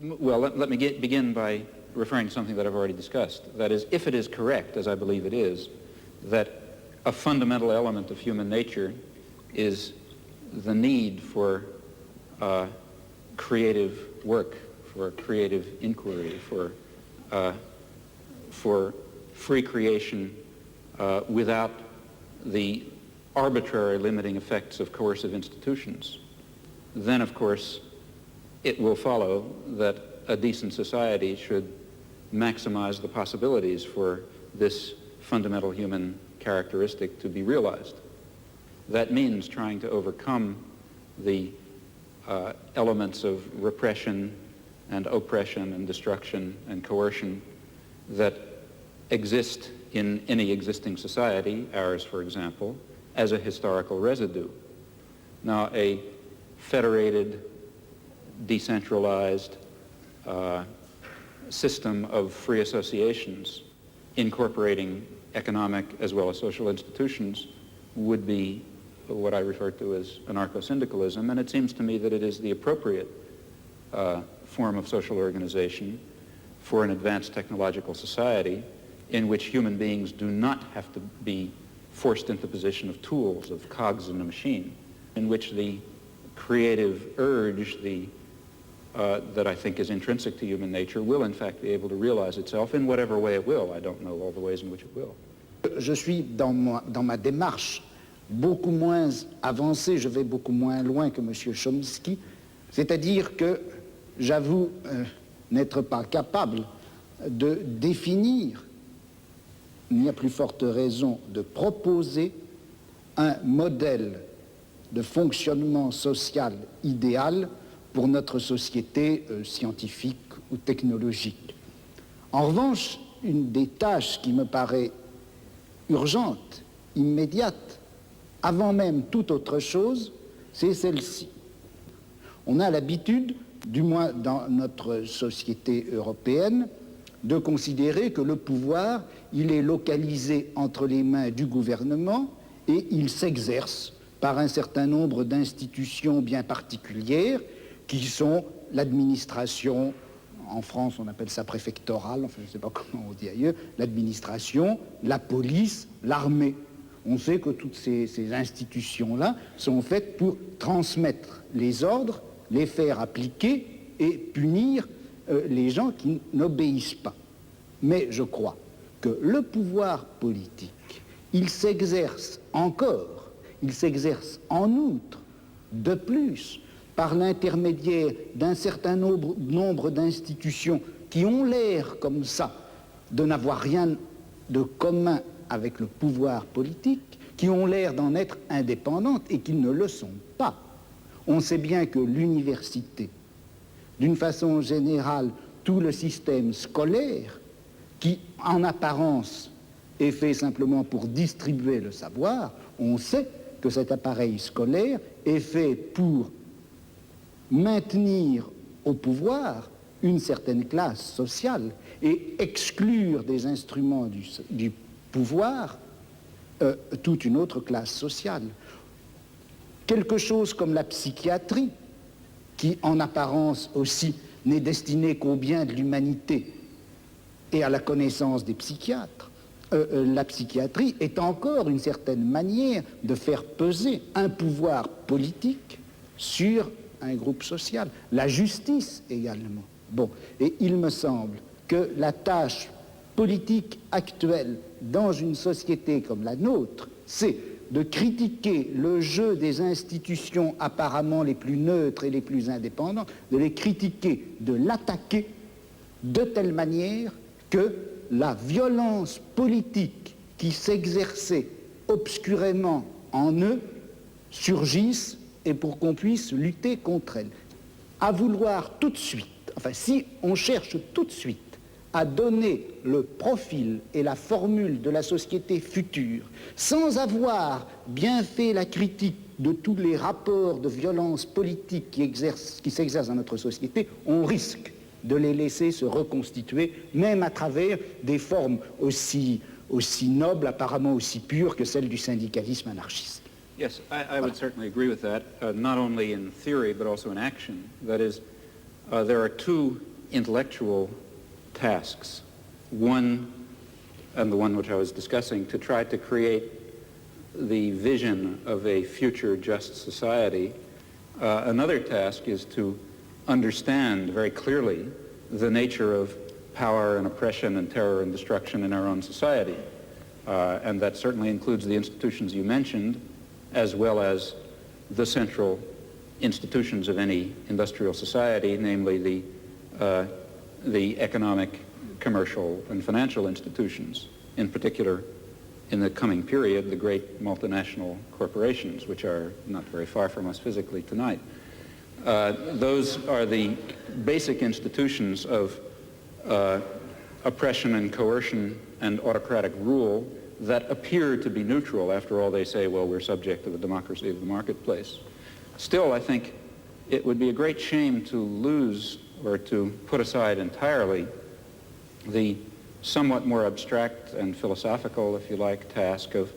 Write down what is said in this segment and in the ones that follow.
Well, let me begin by referring to something that I've already discussed. That is, if it is correct, as I believe it is, that a fundamental element of human nature is the need for creative work, for creative inquiry, for free creation without the arbitrary limiting effects of coercive institutions, then of course it will follow that a decent society should maximize the possibilities for this fundamental human characteristic to be realized. That means trying to overcome the elements of repression and oppression and destruction and coercion that exist in any existing society, ours for example, as a historical residue. Now, a federated, decentralized system of free associations incorporating economic as well as social institutions would be what I refer to as anarcho-syndicalism, and it seems to me that it is the appropriate form of social organization for an advanced technological society in which human beings do not have to be forced into the position of tools, of cogs in a machine, in which the creative urge, that I think is intrinsic to human nature, will in fact be able to realize itself in whatever way it will. I don't know all the ways in which it will. Je suis dans ma démarche beaucoup moins avancée, je vais beaucoup moins loin que M. Chomsky, c'est-à-dire que j'avoue n'être pas capable de définir, ni à plus forte raison de proposer un modèle de fonctionnement social idéal pour notre société scientifique ou technologique. En revanche, une des tâches qui me paraît urgente, immédiate, avant même toute autre chose, c'est celle-ci. On a l'habitude, du moins dans notre société européenne, de considérer que le pouvoir, il est localisé entre les mains du gouvernement et il s'exerce par un certain nombre d'institutions bien particulières qui sont l'administration, en France on appelle ça préfectorale, enfin je ne sais pas comment on dit ailleurs, l'administration, la police, l'armée. On sait que toutes ces institutions-là sont faites pour transmettre les ordres, les faire appliquer et punir les gens qui n'obéissent pas. Mais je crois que le pouvoir politique, il s'exerce encore, il s'exerce en outre, de plus, par l'intermédiaire d'un certain nombre d'institutions qui ont l'air comme ça de n'avoir rien de commun avec le pouvoir politique, qui ont l'air d'en être indépendantes et qui ne le sont pas. On sait bien que l'université, d'une façon générale, tout le système scolaire, qui en apparence est fait simplement pour distribuer le savoir, on sait que cet appareil scolaire est fait pour maintenir au pouvoir une certaine classe sociale et exclure des instruments du pouvoir toute une autre classe sociale. Quelque chose comme la psychiatrie, qui en apparence aussi n'est destinée qu'au bien de l'humanité et à la connaissance des psychiatres, la psychiatrie est encore une certaine manière de faire peser un pouvoir politique sur un groupe social. La justice également. Bon, et il me semble que la tâche politique actuelle dans une société comme la nôtre, c'est de critiquer le jeu des institutions apparemment les plus neutres et les plus indépendantes, de les critiquer, de l'attaquer de telle manière que la violence politique qui s'exerçait obscurément en eux surgisse et pour qu'on puisse lutter contre elle. À vouloir tout de suite, enfin si on cherche tout de suite à donner le profil et la formule de la société future, sans avoir bien fait la critique de tous les rapports de violence politique qui s'exercent dans notre société, on risque de les laisser se reconstituer, même à travers des formes aussi nobles, apparemment aussi pures que celles du syndicalisme anarchiste. Yes, I would certainly agree with that, not only in theory but also in action. That is, there are two intellectual tasks. One, and the one which I was discussing, to try to create the vision of a future just society. Another task is to understand very clearly the nature of power and oppression and terror and destruction in our own society. And that certainly includes the institutions you mentioned, as well as the central institutions of any industrial society, namely the economic, commercial, and financial institutions, in particular, in the coming period, the great multinational corporations, which are not very far from us physically tonight. Those are the basic institutions of oppression and coercion and autocratic rule that appear to be neutral. After all, they say, well, we're subject to the democracy of the marketplace. Still, I think it would be a great shame to lose or to put aside entirely the somewhat more abstract and philosophical, if you like, task of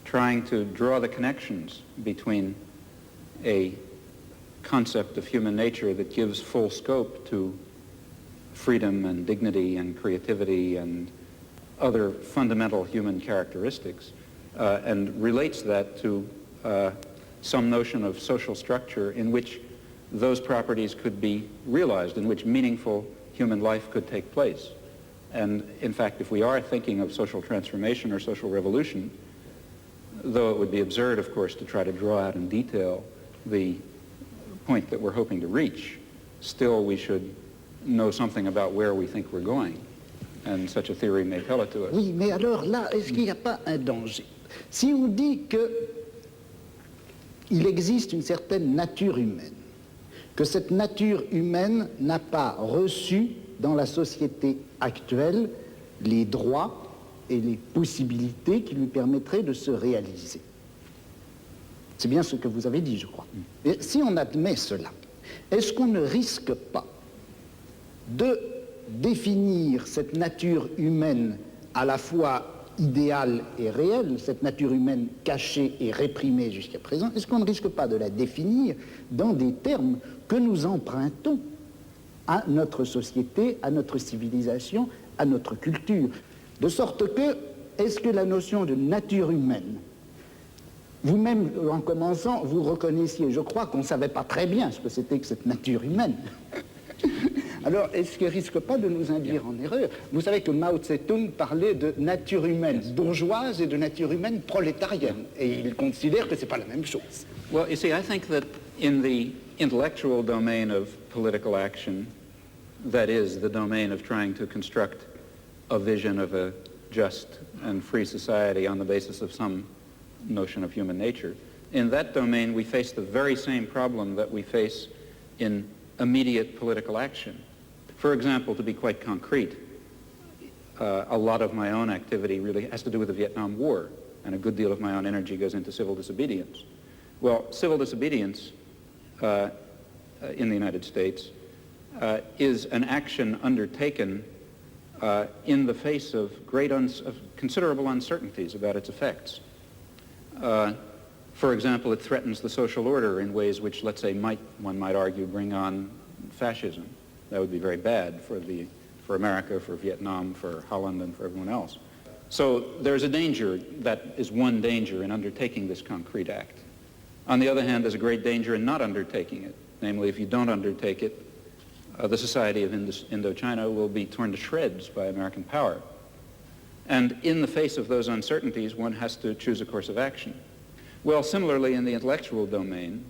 trying to draw the connections between a concept of human nature that gives full scope to freedom and dignity and creativity and other fundamental human characteristics, and relates that to some notion of social structure in which those properties could be realized, in which meaningful human life could take place. And in fact, if we are thinking of social transformation or social revolution, though it would be absurd, of course, to try to draw out in detail the point that we're hoping to reach, still we should know something about where we think we're going. And such a theory may tell it to us. Oui, mais alors là, est-ce qu'il n'y a pas un danger? Si on dit qu'il existe une certaine nature humaine, que cette nature humaine n'a pas reçu dans la société actuelle les droits et les possibilités qui lui permettraient de se réaliser. C'est bien ce que vous avez dit, je crois. Et si on admet cela, est-ce qu'on ne risque pas de définir cette nature humaine à la fois idéale et réelle, cette nature humaine cachée et réprimée jusqu'à présent, est-ce qu'on ne risque pas de la définir dans des termes que nous empruntons à notre société, à notre civilisation, à notre culture? De sorte que, est-ce que la notion de nature humaine, vous-même, en commençant, vous reconnaissiez, je crois qu'on ne savait pas très bien ce que c'était que cette nature humaine. Alors, est-ce qu'il ne risque pas de nous induire en erreur? Vous savez que Mao Tse-tung parlait de nature humaine bourgeoise et de nature humaine prolétarienne, et il considère que ce n'est pas la même chose. Well, you see, I think that in the intellectual domain of political action, that is, the domain of trying to construct a vision of a just and free society on the basis of some notion of human nature, in that domain we face the very same problem that we face in immediate political action. For example, to be quite concrete, a lot of my own activity really has to do with the Vietnam War, and a good deal of my own energy goes into civil disobedience. Well, civil disobedience in the United States is an action undertaken in the face of considerable uncertainties about its effects. For example, it threatens the social order in ways which, let's say, one might argue, bring on fascism. That would be very bad for America, for Vietnam, for Holland, and for everyone else. So there's a danger, that is one danger in undertaking this concrete act. On the other hand, there's a great danger in not undertaking it. Namely, if you don't undertake it, the society of Indochina will be torn to shreds by American power. And in the face of those uncertainties, one has to choose a course of action. Well, similarly, in the intellectual domain,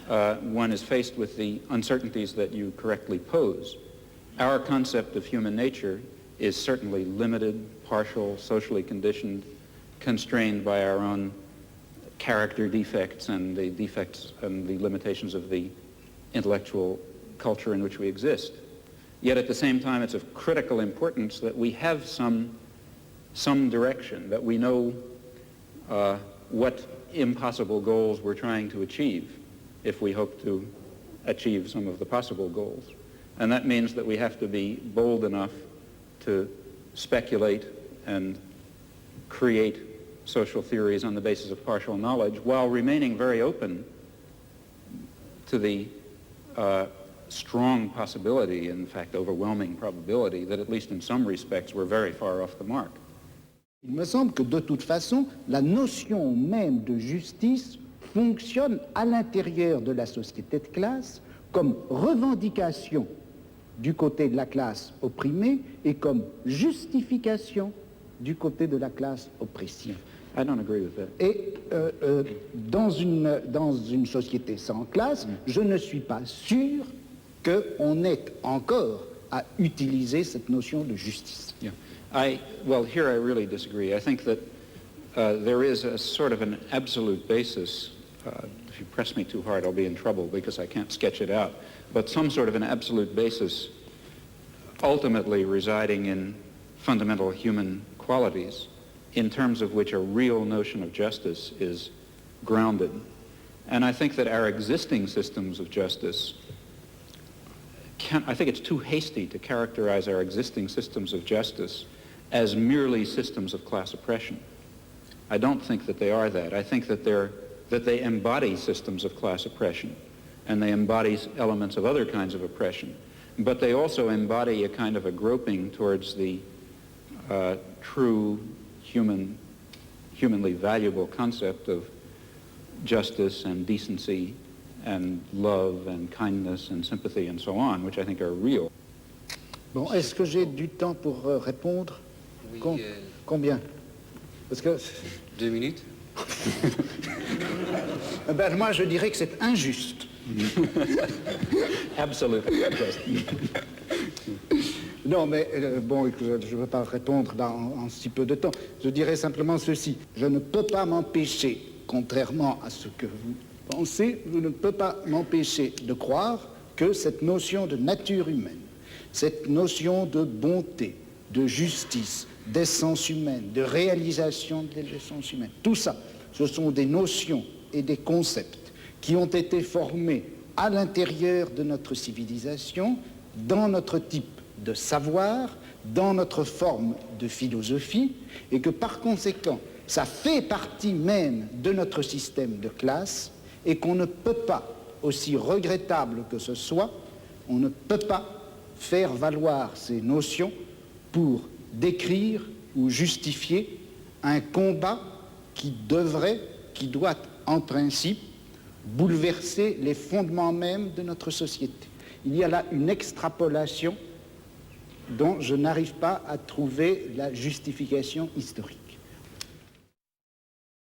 one is faced with the uncertainties that you correctly pose. Our concept of human nature is certainly limited, partial, socially conditioned, constrained by our own character defects and the defects and the limitations of the intellectual culture in which we exist. Yet at the same time, it's of critical importance that we have some direction, that we know what impossible goals we're trying to achieve if we hope to achieve some of the possible goals. And that means that we have to be bold enough to speculate and create social theories on the basis of partial knowledge while remaining very open to the strong possibility, in fact overwhelming probability, that at least in some respects we're very far off the mark. Il me semble que de toute façon, la notion même de justice fonctionne à l'intérieur de la société de classe comme revendication du côté de la classe opprimée et comme justification du côté de la classe oppressée. I don't agree with that. Et dans une société sans classe, je ne suis pas sûr qu'on ait encore à utiliser cette notion de justice. Yeah. Well, here I really disagree. I think that there is a sort of an absolute basis. If you press me too hard, I'll be in trouble because I can't sketch it out. But some sort of an absolute basis ultimately residing in fundamental human qualities in terms of which a real notion of justice is grounded. And I think that our existing systems of justice I think it's too hasty to characterize our existing systems of justice as merely systems of class oppression. I don't think that they are that. I think that they embody systems of class oppression, and they embody elements of other kinds of oppression, but they also embody a kind of a groping towards the true humanly valuable concept of justice and decency and love and kindness and sympathy and so on, which I think are real. Bon, est-ce que j'ai du temps pour répondre? Oui, Combien? Parce que 2 minutes. ben, moi, je dirais que c'est injuste. Absolutely. Non, mais bon, je ne veux pas répondre en si peu de temps. Je dirais simplement ceci. Je ne peux pas m'empêcher, contrairement à ce que vous pensez, je ne peux pas m'empêcher de croire que cette notion de nature humaine, cette notion de bonté, de justice, d'essence humaine, de réalisation de l'essence humaine, tout ça, ce sont des notions et des concepts qui ont été formés à l'intérieur de notre civilisation, dans notre type de savoir, dans notre forme de philosophie, et que par conséquent, ça fait partie même de notre système de classe, et qu'on ne peut pas, aussi regrettable que ce soit, on ne peut pas faire valoir ces notions pour décrire ou justifier un combat qui doit en principe bouleverser les fondements mêmes de notre société. Il y a là une extrapolation dont je n'arrive pas à trouver la justification historique.